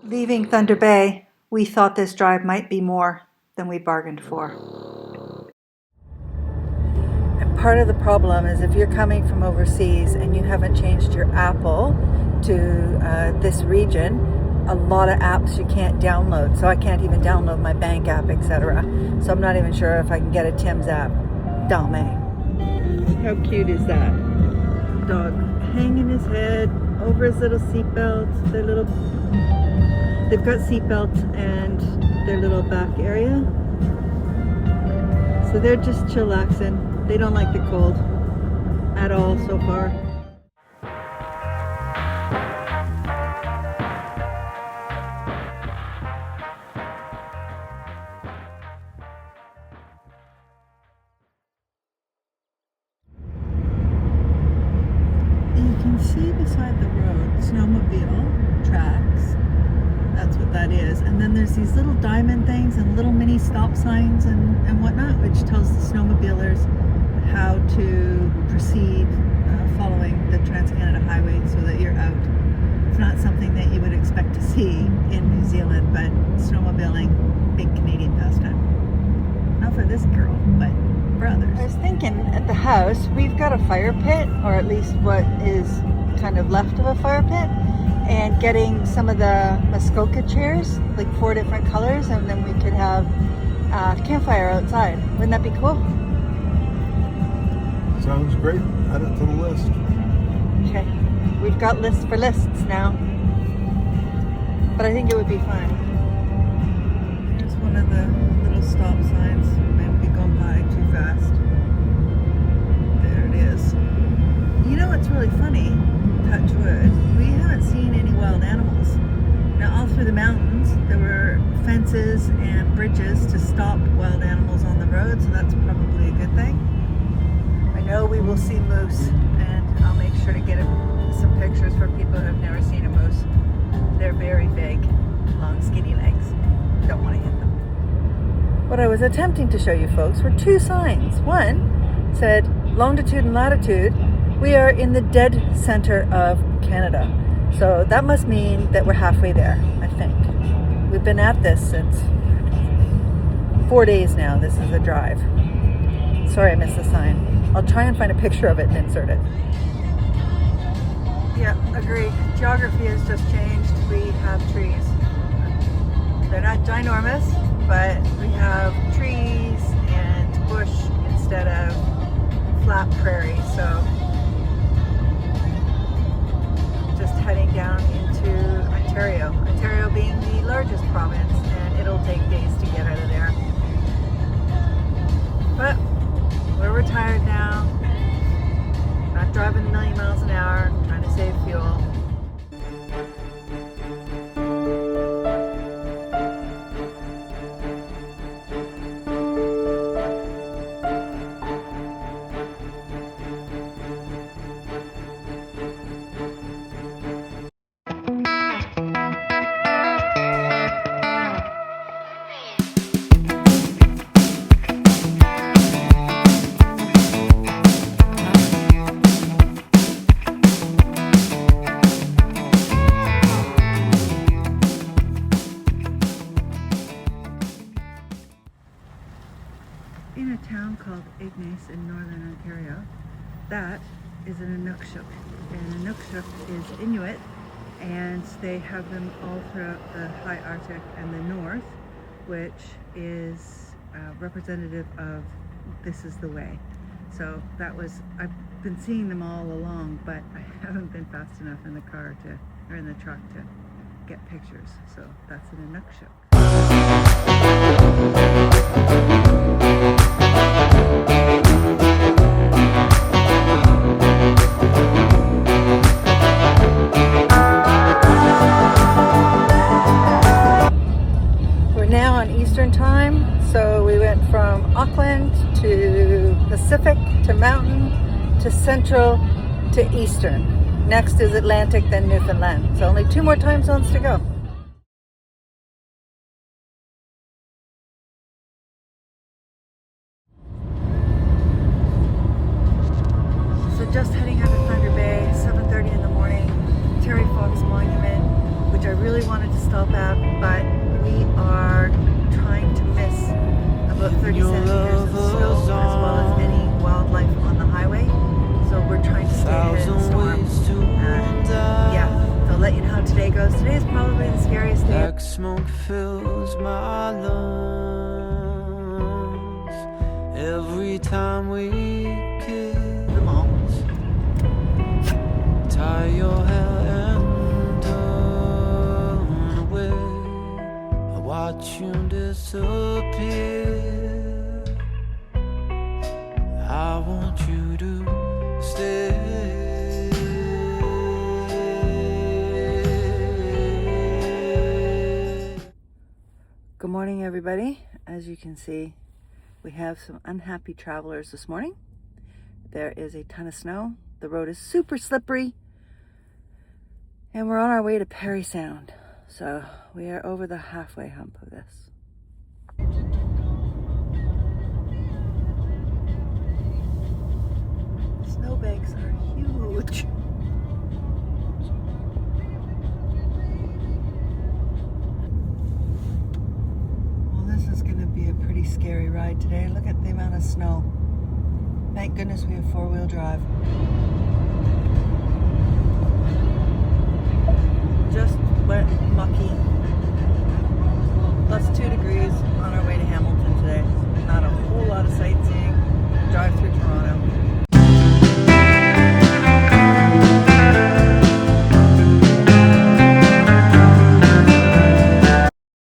Leaving Thunder Bay, we thought this drive might be more than we bargained for. And part of the problem is if you're coming from overseas and you haven't changed your Apple to this region, a lot of apps you can't download. So I can't even download my bank app, etc. So I'm not even sure if I can get a Tim's app. Dalmay. How cute is that? Dog hanging his head over his little seatbelt. They've got seatbelts and their little back area. So they're just chillaxing. They don't like the cold at all so far. You can see beside the road snowmobile tracks. That's what that is. And then there's these little diamond things and little mini stop signs and whatnot, which tells the snowmobilers how to proceed following the Trans-Canada Highway so that you're out. It's not something that you would expect to see in New Zealand, but snowmobiling, big Canadian pastime. Not for this girl, but for others. I was thinking at the house, we've got a fire pit, or at least what is kind of left of a fire pit, and getting some of the Muskoka chairs, like 4 different colors, and then we could have a campfire outside. Wouldn't that be cool? Sounds great. Add it to the list. Okay. We've got lists for lists now. But I think it would be fun. Here's one of the little stop signs. Might be going by too fast. There it is. You know what's really funny? Touch wood. We haven't seen any wild animals. Now all through the mountains there were fences and bridges to stop wild animals on the road, so that's probably a good thing. I know we will see moose, and I'll make sure to get some pictures for people who have never seen a moose. They're very big, long skinny legs. Don't want to hit them. What I was attempting to show you folks were 2 signs. One said longitude and latitude. We are in the dead center of Canada. So that must mean that we're halfway there, I think. We've been at this since 4 days now. This is a drive. Sorry I missed the sign. I'll try and find a picture of it and insert it. Yeah, agree. Geography has just changed. We have trees. They're not ginormous, but we have trees and bush instead of flat prairie. So just heading down into Ontario. Ontario being the largest province, and it'll take days to get out of there. But we're retired now. Not driving a million miles an hour, trying to save fuel. In a town called Ignace in northern Ontario, that is an Inukshuk. And Inukshuk is Inuit, and they have them all throughout the high Arctic and the north, which is representative of this is the way. So that was, I've been seeing them all along, but I haven't been fast enough in the car or in the truck to get pictures. So that's an Inukshuk. We're now on Eastern time, so we went from Auckland to Pacific to Mountain to Central to Eastern. Next is Atlantic, then Newfoundland. So only 2 more time zones to go. Just heading out of Thunder Bay, 7:30 in the morning, Terry Fox Monument, which I really want wanted to stop out, but we are trying to miss about 30 centimeters of snow as well as any wildlife on the highway. So we're trying to stay ahead of the storm. Yeah, so I'll let you know how today goes. Today is probably the scariest day. Black smoke fills my lungs every time we kiss. Them all. Tie your hair and turn away. I watch you disappear. I want you to stay. Good morning, everybody. As you can see, we have some unhappy travelers this morning. There is a ton of snow. The road is super slippery. And we're on our way to Parry Sound. So we are over the halfway hump of this. Snowbanks are huge. Well, this is going to be a pretty scary ride today. Look at the amount of snow. Thank goodness we have four-wheel drive. Just wet, mucky. +2 degrees.